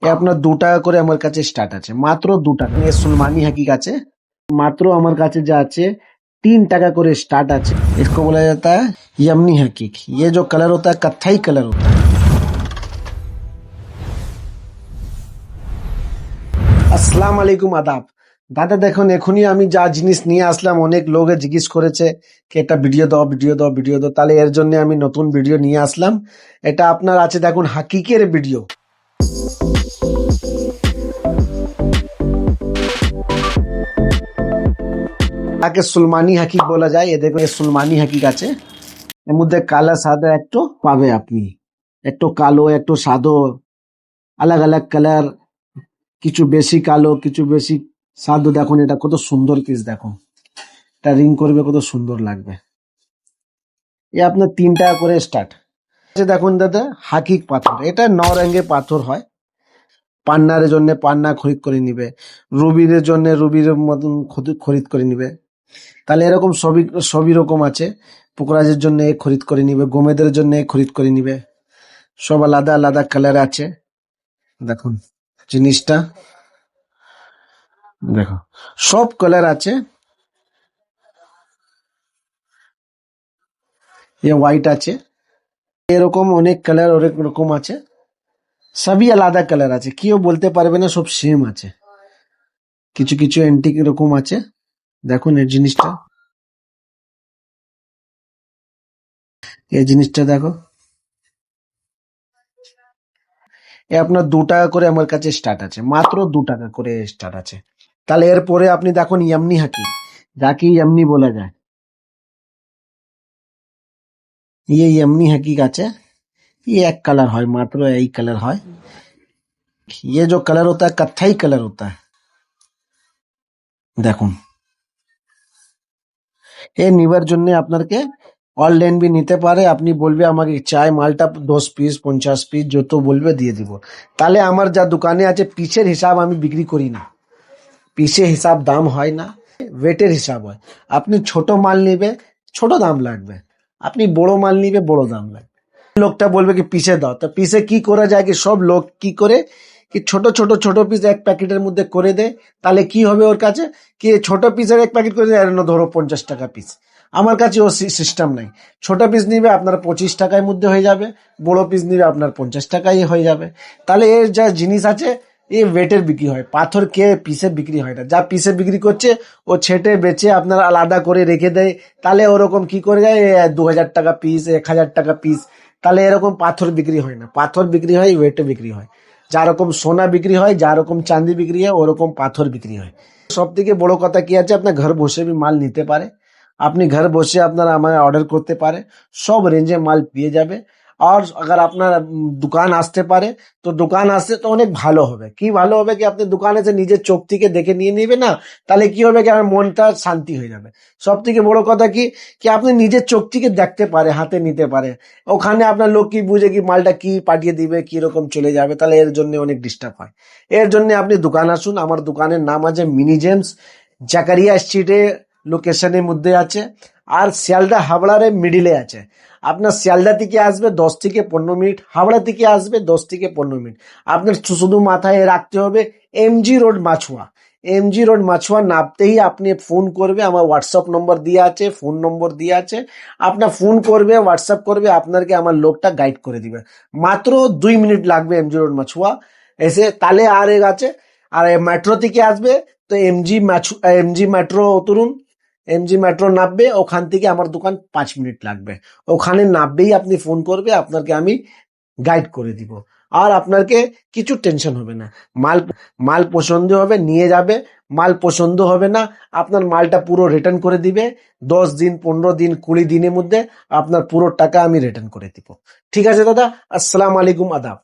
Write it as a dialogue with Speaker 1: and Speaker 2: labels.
Speaker 1: এ আপনার 2 টাকা করে আমার কাছে স্টার্ট আছে, মাত্র 2 টাকা। ये सुलमानी हकीक আছে, मात्र আমার কাছে যা আছে 3 টাকা করে स्टार्ट আছে। इसको बोला जाता है यमनी हकीक। ये जो कलर होता है कत्थई कलर होता है। আসসালামু আলাইকুম, আদাব। দাদা দেখুন, এখনই আমি যা জিনিস নিয়ে আসলাম, অনেক লোকে জিজ্ঞেস করেছে কি এটা ভিডিও দাও, ভিডিও দাও, ভিডিও দাও। তাহলে এর জন্য আমি নতুন ভিডিও নিয়ে আসলাম। এটা আপনার আছে, দেখুন, হাকিকের ভিডিও। তাকে সুলমানি হাকিক বলা যায়। এ দেখুন, এ সুলমানি হাকিক আছে। এর মধ্যে কালো সাদা একটু পাবে আপনি, একটু কালো একটু সাদো, আলাদা আলাদা কালার, কিছু বেশি কালো কিছু বেশি সাদো। দেখুন এটা কত সুন্দর পিস, দেখুন এটা রিং করবে কত সুন্দর লাগবে। এ আপনার 3 টাকা করে স্টার্ট। দেখুন দাদা, হাকিক পাথর, এটা 9 রঙের পাথর হয়। পান্নার জন্য পান্না খরিদ করে নিবে, রুবির জন্য রুবির মতন খরিদ করে নিবে। তাহলে এরকম সবই সবই রকম আছে। পোকরাজের জন্য খরিদ করে নিবে, গোমেদের জন্য খরিদ করে নিবে। সব আলাদা আলাদা কালার আছে। দেখুন জিনিসটা, দেখো সব কালার আছে। এ হোয়াইট আছে, এরকম অনেক কালার অনেক রকম আছে। সবই আলাদা কালার আছে, কেউ বলতে পারবে না সব সেম আছে। কিছু কিছু অ্যান্টিক এরকম আছে। দেখুন এই জিনিসটা দেখো। এ আপনার 2 টাকা করে আমার কাছে স্টার্ট আছে, মাত্র 2 টাকা করে স্টার্ট আছে। তাহলে এরপরে আপনি দেখুন ইয়ামনি হাকি, যাকে ইয়ামনি বলা যায়। ये यमनी हकीक আছে। ये एक कलर है, मात्र यही कलर है। ये जो कलर होता है कत्थई कलर होता है। দেখুন এ নিবার জন্য আপনাকে অনলাইন বি নিতে পারে। আপনি বলবে আমাকে চাই মালটা 10 পিস 50 পিস যত বলবে দিয়ে দিব। তাহলে আমার যা দোকানে আছে পিসের হিসাব আমি বিক্রি করি না, পিসে হিসাব দাম হয় না, ওয়েটের হিসাব হয়। আপনি ছোট মাল নিবে ছোট দাম লাগবে, আপনি বড় মাল নিবে বড় দাম লাগবে। লোকটা বলবে কি পিসে দাও, তো পিসে কি করা যায় কি সব লোক কি করে কি ছোট ছোট ছোট পিস এক প্যাকেটের মধ্যে করে দেয়। তাহলে কি হবে ওর কাছে কি ছোট পিসের এক প্যাকেট করে দেয়, ধরো 50 টাকা পিস। আমার কাছে ও সিস্টেম নাই। ছোট পিস নিবে আপনার 25 টাকার মধ্যে হয়ে যাবে, বড় পিস নিবে আপনার 50 টাকায় হয়ে যাবে। তাহলে এর যা জিনিস আছে এই ওয়েটের বিক্রি হয়, পাথর কে পিসে বিক্রি হয় না। যা পিসে বিক্রি করছে ও ছেটে বেচে আপনার আলাদা করে রেখে দেয়। তাহলে ওরকম কি করে যায় 2000 টাকা পিস 1000 টাকা পিস। তাহলে এরকম পাথর বিক্রি হয় না, পাথর বিক্রি হয় ওয়েটে বিক্রি হয়। যা রকম সোনা বিক্রি হয়, যা রকম চাঁদি বিক্রি হয়, ওরকম পাথর বিক্রি হয়। সব থেকে বড় কথা কি আছে, আপনার ঘর বসে भी মাল নিতে পারে। আপনি ঘর বসে আপনারা আমায় অর্ডার করতে পারে, সব রেঞ্জে মাল পেয়ে যাবে। আর अगर আপনার দোকান আসতে পারে তো দোকান আসতে তো অনেক ভালো হবে। কি ভালো হবে কি আপনি দোকানে এসে নিজের চোখ থেকে দেখে নিয়ে নিবে না, তাহলে কি হবে কি আমার মনটা শান্তি হয়ে যাবে। সব থেকে বড় কথা কি কি আপনি নিজের চোখ থেকে দেখতে পারে, হাতে নিতে পারে। ওখানে আপনার লোক কি বুঝে কি মালটা কি পাঠিয়ে দিবে কি রকম চলে যাবে, তাহলে এর জন্য অনেক ডিস্টার্ব হয়। এর জন্য আপনি দোকান আসুন। আমার দোকানের নাম আছে মিনি জেমস, জাকারিয়া স্ট্রিটে লোকেশনের মধ্যে আছে। আর শিয়ালদা হাবড়ার মিডিলে আছে। আপনার শিয়ালদা থেকে আসবে 10 থেকে 15 মিনিট, হাওড়া থেকে আসবে 10 থেকে 15 মিনিট। আপনার শুধু মাথায় রাখতে হবে MG road Machhua. MG road Machhua নামতেই আপনি ফোন করবে, আমার হোয়াটসঅ্যাপ নম্বর দিয়ে আছে, ফোন নম্বর দিয়ে আছে। আপনার ফোন করবে, হোয়াটসঅ্যাপ করবে, আপনাকে আমার লোকটা গাইড করে দিবে। মাত্র 2 মিনিট লাগবে এমজি রোড মাছুয়া এসে। তাহলে আর এক আছে, আর মেট্রো থেকে আসবে তো এমজি মেট্রো উতরুন, এমজি মেট্রো নামবে, ওখান থেকে আমার দোকান 5 মিনিট লাগবে। ওখানে নামবেই আপনি ফোন করবে, আপনাকে আমি গাইড করে দিব। আর আপনাকে কিছু টেনশন হবে না। মাল মাল পছন্দ হবে নিয়ে যাবে, মাল পছন্দ হবে না আপনার মালটা পুরো রিটার্ন করে দিবে। 10 দিন 15 দিন 20 দিনের মধ্যে আপনার পুরো টাকা আমি রিটার্ন করে দিব। ঠিক আছে দাদা, আসসালামু আলাইকুম, আদাব।